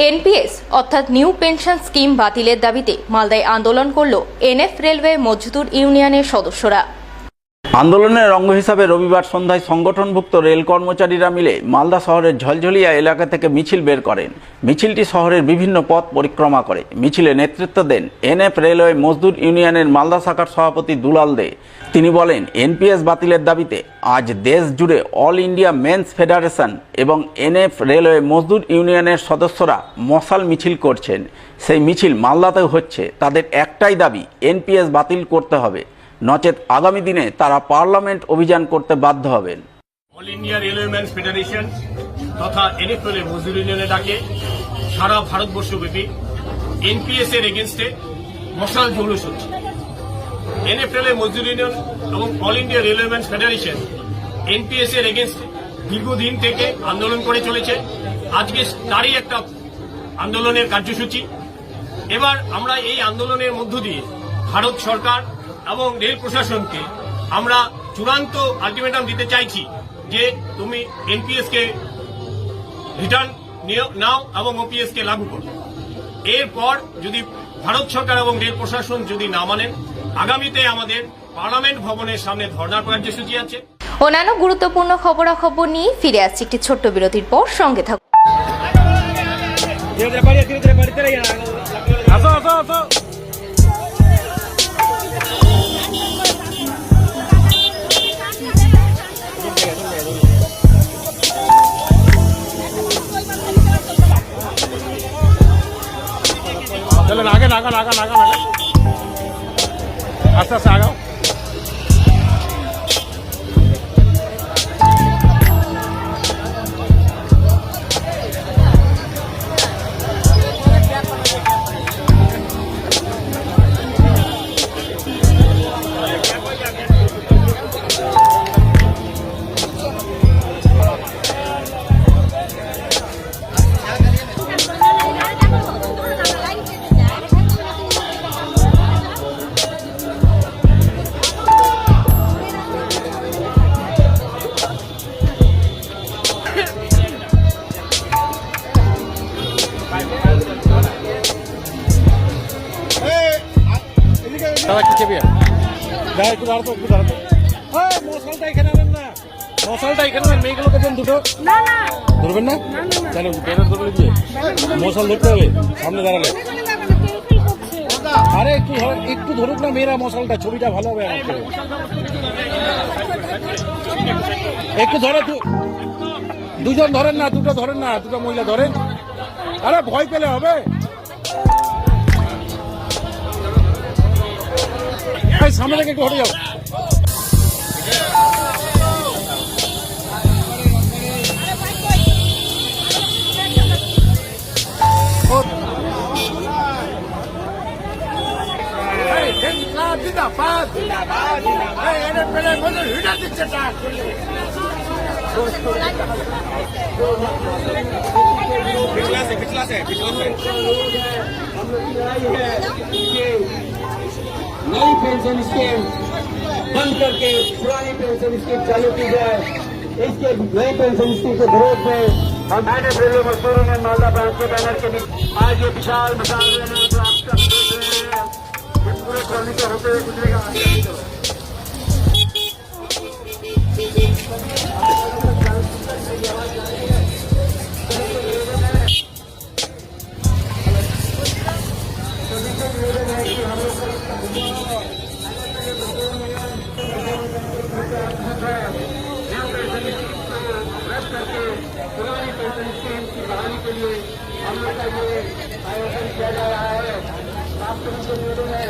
NPS অর্থাৎ new pension scheme বাতিলের দাবিতে মালদায় আন্দোলন করল এনএফ রেলওয়ে মজদুর ইউনিয়নের সদস্যরা। আন্দোলনের অঙ্গ হিসাবে রবিবার সন্ধ্যায় সংগঠনভুক্ত রেল কর্মচারীরা মিলে মালদা শহরের ঝলঝলিয়া এলাকা থেকে মিছিল বের করেন। মিছিলটি শহরের বিভিন্ন পথ পরিক্রমা করে। মিছিলে নেতৃত্ব দেন এনএফ রেলওয়ে মজদুর ইউনিয়নের মালদা শাখার সভাপতি দুলাল দে। তিনি বলেন, এনপিএস বাতিলের দাবিতে আজ দেশ জুড়ে অল ইন্ডিয়া মেন্স ফেডারেশন এবং এনএফ রেলওয়ে মজদুর ইউনিয়নের সদস্যরা মশাল মিছিল করছেন। সেই মিছিল মালদাতেও হচ্ছে। তাদের একটাই দাবি, এনপিএস বাতিল করতে হবে, নচেত আগামী দিনে তারা পার্লামেন্ট অভিযান করতে বাধ্য হবেন। All India railway men's federation তথা এনএফ রেলওয়ে মজদুর ইউনিয়নের ডাকে সারা ভারতবর্ষব্যাপী এনপিএস এর এগেনস্টে মশাল জৌলুস হচ্ছে। এনএফ রেলওয়ে মজদুর ইউনিয়ন এবং all India railway men's federation NPS এর এগেনস্টে দীর্ঘদিন থেকে আন্দোলন করে চলেছে। আজকে তারই একটা আন্দোলনের কার্যসূচি। এবার আমরা এই আন্দোলনের মধ্য দিয়ে ভারত সরকার এবং রেল প্রশাসনকে আমরা চূড়ান্ত আলটিমেটাম দিতে চাইছি যে তুমি এনপিএস কে রিটার্ন নাও এবং ওপিএস কে লাগু করো। এরপর যদি ভারত সরকার এবং রেল প্রশাসন যদি না মানেন, আগামীতে আমাদের পার্লামেন্ট ভবনের সামনে ধর্নার কার্যসূচি আছে। অন্যান্য গুরুত্বপূর্ণ খবরাখবর নিয়ে ফিরে আসছি একটি ছোট্ট বিরতির পর। সঙ্গে থাকুন। चलो आगे नागा नागा नागा नागा आस्ते आस्ते आगाओ। মশালটা এখানে আনেন না, মশালটা এখানে আনেন। মেয়েগুলোকে দেন দুটো। ধরবেন না কেন? ব্যানার ধরলে দিয়ে মশাল ধরতে হবে সামনে দাঁড়ালে। আরে একটু ধরুক না মেয়েরা মশালটা, ছবিটা ভালো হবে। একটু ধরে, দুজন ধরেন না, দুটো ধরেন না, দুটো মহিলা ধরেন। আরে ভয় পেলে হবে। সামনে থেকে একটু হটে যাও। नई पेंशन स्कीम बंद करके पुरानी पेंशन स्कीम चालू की जाए। इसके नई पेंशन स्कीम के विरोध में हम एनएफ रेलवे मजदूर यूनियन मालदा ब्रांच के बैनर के नीचे आज ये विशाल मिसाल जो आप सब देख रहे हैं, ये पूरे कॉलोनी के होते हुए गुजरेगा। पुरानी पेंशन स्कीम की बहाली के लिए हम लोग का ये आयोजन किया जा रहा है। आप सभी को निवेदन है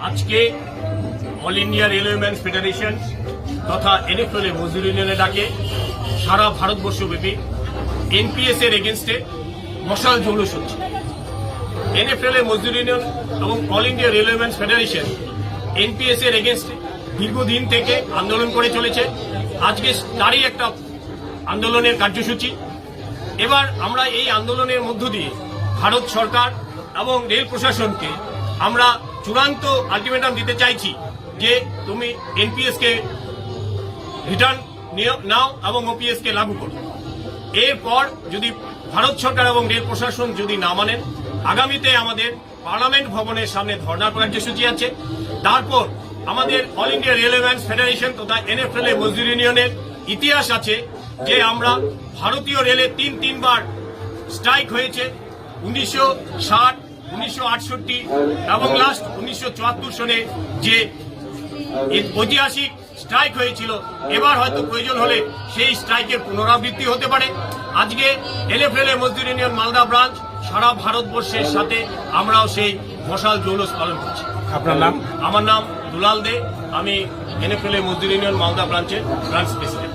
আজকে all India railway men's federation তথা এনএফ রেলওয়ে মজদুর ইউনিয়নের ডাকে সারা ভারতবর্ষব্যাপী এনপিএস এর এগেনস্টে মশাল জৌলুস হচ্ছে। এনএফ রেলওয়ে মজদুর ইউনিয়ন এবং all India railway men's federation NPS এর এগেনস্টে দীর্ঘদিন থেকে আন্দোলন করে চলেছে। আজকে তারই একটা আন্দোলনের কার্যসূচি। এবার আমরা এই আন্দোলনের মধ্য দিয়ে ভারত সরকার এবং রেল প্রশাসনকে আমরা চূড়ান্ত আলটিমেটাম দিতে চাইছি যে তুমি এনপিএস কে রিটার্ন নাও এবং ওপিএস কে লাগু করুন। এরপর যদি ভারত সরকার এবং রেল প্রশাসন যদি না মানেন, আগামীতে আমাদের পার্লামেন্ট ভবনের সামনে ধর্ণা কার্যসূচি আছে। তারপর আমাদের অল ইন্ডিয়া রেলওয়েম্যানস ফেডারেশন তথা এনএফএলএ মজদুর ইউনিয়নের ইতিহাস আছে যে আমরা ভারতীয় রেলে তিনবার স্ট্রাইক হয়েছে, 1960, 1968 এবং লাস্ট 1974 সনে যে ঐতিহাসিক স্ট্রাইক হয়েছিল। এবার হয়তো প্রয়োজন হলে সেই স্ট্রাইকের পুনরাবৃত্তি হতে পারে। আজকে এনএফএলএ মজদুর ইউনিয়ন মালদা ব্রাঞ্চ সারা ভারতবর্ষের সাথে আমরাও সেই মশাল জৌলুস পালন করছি। আপনার নাম? আমার নাম দুলাল দে, আমি এনএফএলএ মজদুর ইউনিয়ন মালদা ব্রাঞ্চের ব্রাঞ্চ প্রেসিডেন্ট।